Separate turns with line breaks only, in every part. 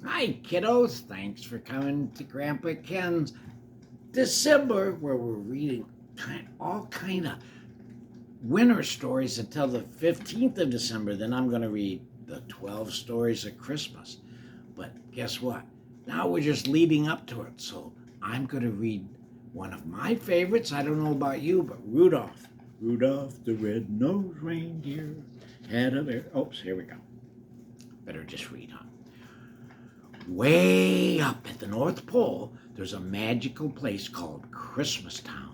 Hi, kiddos. Thanks for coming to Grandpa Ken's December, where we're reading all kind of winter stories until the 15th of December. Then I'm going to read the 12 stories of Christmas. But guess what? Now we're just leading up to it. So I'm going to read one of my favorites. I don't know about you, but Rudolph. Rudolph the Red Nosed Reindeer had a very... Oops, here we go. Better just read on. Way up at the North Pole, there's a magical place called Christmas Town.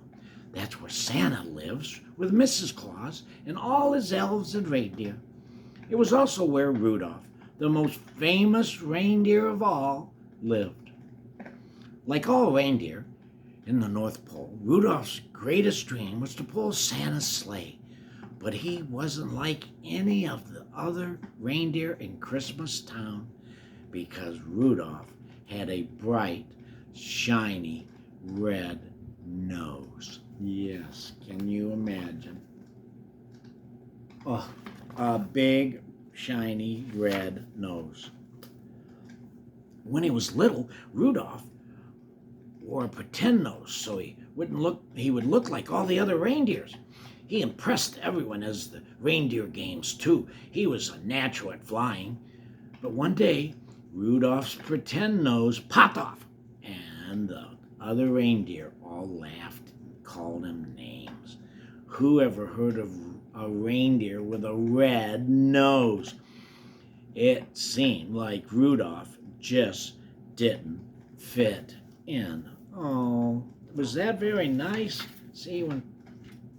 That's where Santa lives with Mrs. Claus and all his elves and reindeer. It was also where Rudolph, the most famous reindeer of all, lived. Like all reindeer in the North Pole, Rudolph's greatest dream was to pull Santa's sleigh. But he wasn't like any of the other reindeer in Christmas Town, because Rudolph had a bright, shiny, red nose. Yes, can you imagine? Oh, a big, shiny, red nose. When he was little, Rudolph wore a pretend nose so he would look like all the other reindeers. He impressed everyone as the reindeer games too. He was a natural at flying. But one day, Rudolph's pretend nose popped off, and the other reindeer all laughed and called him names. Who ever heard of a reindeer with a red nose? It seemed like Rudolph just didn't fit in. Oh, was that very nice? See, when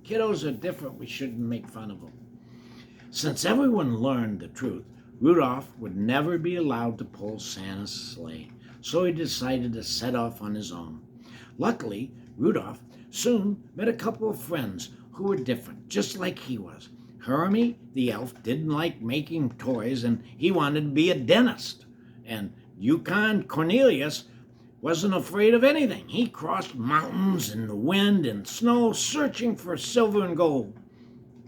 kiddos are different, we shouldn't make fun of them. Since everyone learned the truth, Rudolph would never be allowed to pull Santa's sleigh, so he decided to set off on his own. Luckily, Rudolph soon met a couple of friends who were different, just like he was. Hermie, the elf, didn't like making toys, and he wanted to be a dentist. And Yukon Cornelius wasn't afraid of anything. He crossed mountains in the wind and snow, searching for silver and gold.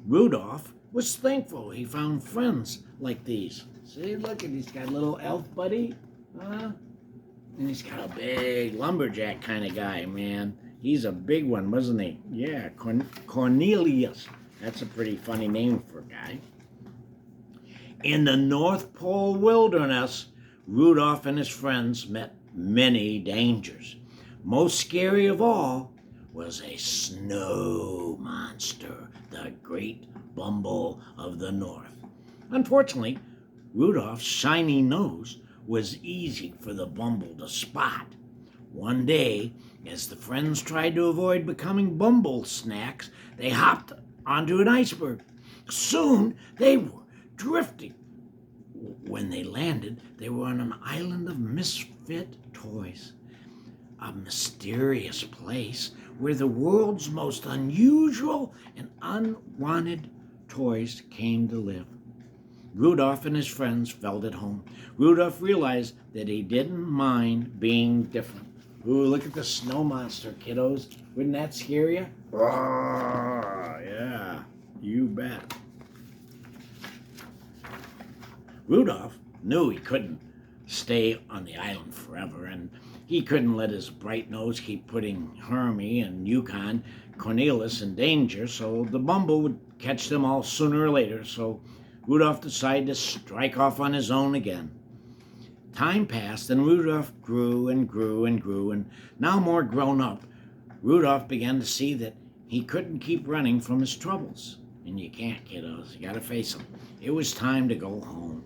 Rudolph was thankful he found friends like these. See, look, and he's got a little elf buddy, and he's got a big lumberjack kind of guy, man. He's a big one, wasn't he? Yeah, Cornelius. That's a pretty funny name for a guy. In the North Pole wilderness, Rudolph and his friends met many dangers. Most scary of all was a snow monster, the great Bumble of the North. Unfortunately, Rudolph's shiny nose was easy for the Bumble to spot. One day, as the friends tried to avoid becoming Bumble snacks, they hopped onto an iceberg. Soon, they were drifting. When they landed, they were on an island of misfit toys, a mysterious place where the world's most unusual and unwanted toys came to live. Rudolph and his friends felt at home. Rudolph realized that he didn't mind being different. Ooh, look at the snow monster, kiddos. Wouldn't that scare you? Oh, yeah, you bet. Rudolph knew he couldn't stay on the island forever, and he couldn't let his bright nose keep putting Hermie and Yukon Cornelius in danger, so the Bumble would catch them all sooner or later. So Rudolph decided to strike off on his own again. Time passed, and Rudolph grew and grew and grew, and now more grown up, Rudolph began to see that he couldn't keep running from his troubles. And you can't, kiddos. You gotta face them. It was time to go home.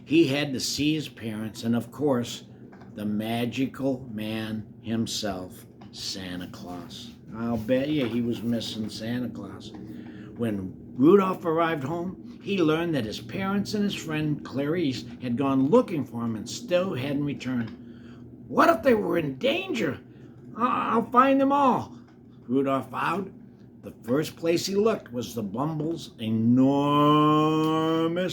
He had to see his parents, and of course, the magical man himself, Santa Claus. I'll bet you he was missing Santa Claus. When Rudolph arrived home, he learned that his parents and his friend Clarice had gone looking for him and still hadn't returned. What if they were in danger? I'll find them all, Rudolph vowed. The first place he looked was the Bumble's enormous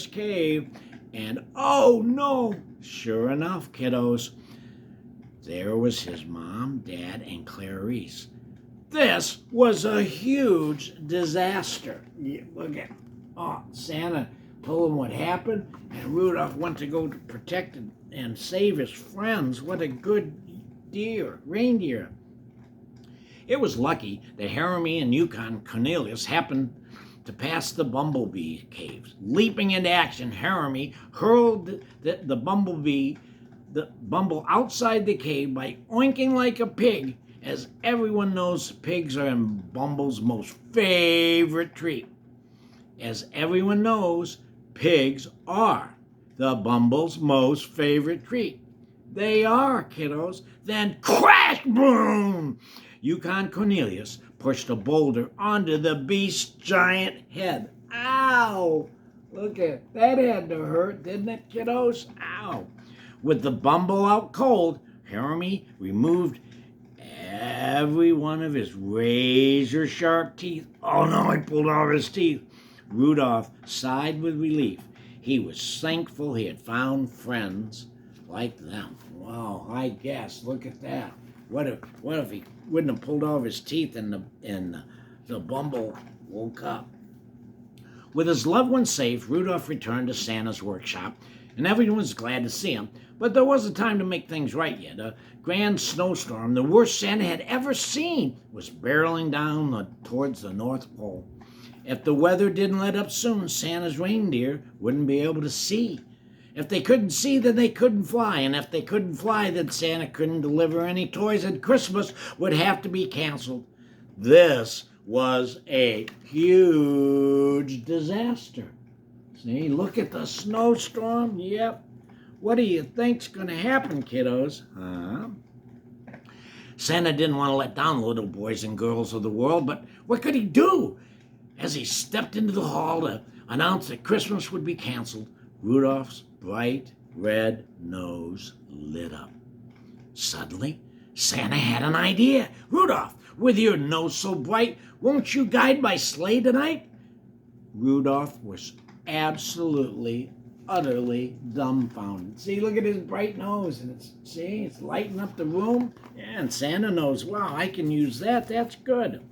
cave. And oh no, sure enough, kiddos, there was his mom, dad, and Clarice. This was a huge disaster. Look at Santa told him what happened, and Rudolph went to go to protect and save his friends. What a good reindeer. It was lucky that Jeremy and Yukon Cornelius happened to pass the bumblebee caves. Leaping into action, Jeremy hurled the bumble outside the cave by oinking like a pig. As everyone knows, pigs are Bumble's most favorite treat. As everyone knows, pigs are the Bumble's most favorite treat. They are, kiddos. Then crash, boom! Yukon Cornelius pushed a boulder onto the beast's giant head. Ow! Look at that, had to hurt, didn't it, kiddos? Ow! With the Bumble out cold, Jeremy removed every one of his razor-sharp teeth. Oh no, he pulled all his teeth. Rudolph sighed with relief. He was thankful he had found friends like them. Wow, I guess. Look at that. What if he wouldn't have pulled all of his teeth and the Bumble woke up? With his loved ones safe, Rudolph returned to Santa's workshop, and everyone was glad to see him. But there wasn't time to make things right yet. A grand snowstorm, the worst Santa had ever seen, was barreling down towards the North Pole. If the weather didn't let up soon, Santa's reindeer wouldn't be able to see. If they couldn't see, then they couldn't fly. And if they couldn't fly, then Santa couldn't deliver any toys, and Christmas would have to be canceled. This was a huge disaster. See, look at the snowstorm. Yep. What do you think's going to happen, kiddos? Santa didn't want to let down the little boys and girls of the world, but what could he do? As he stepped into the hall to announce that Christmas would be canceled, Rudolph's bright red nose lit up. Suddenly, Santa had an idea. Rudolph, with your nose so bright, won't you guide my sleigh tonight? Rudolph was absolutely, utterly dumbfounded. See, look at his bright nose, and it's lighting up the room. Yeah, and Santa knows, wow, I can use that. That's good.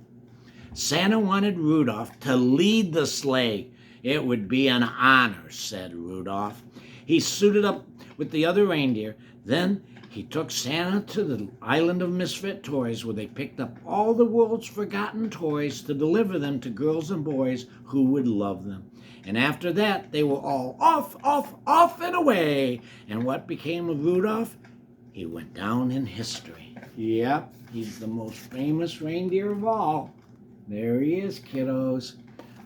Santa wanted Rudolph to lead the sleigh. It would be an honor, said Rudolph. He suited up with the other reindeer. Then he took Santa to the island of misfit toys, where they picked up all the world's forgotten toys to deliver them to girls and boys who would love them. And after that, they were all off and away. And what became of Rudolph? He went down in history. Yep, he's the most famous reindeer of all. There he is, kiddos.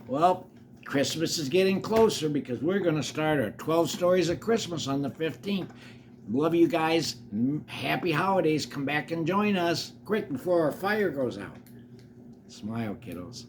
Well, Christmas is getting closer because we're going to start our 12 Stories of Christmas on the 15th. Love you guys. Happy holidays. Come back and join us quick before our fire goes out. Smile, kiddos.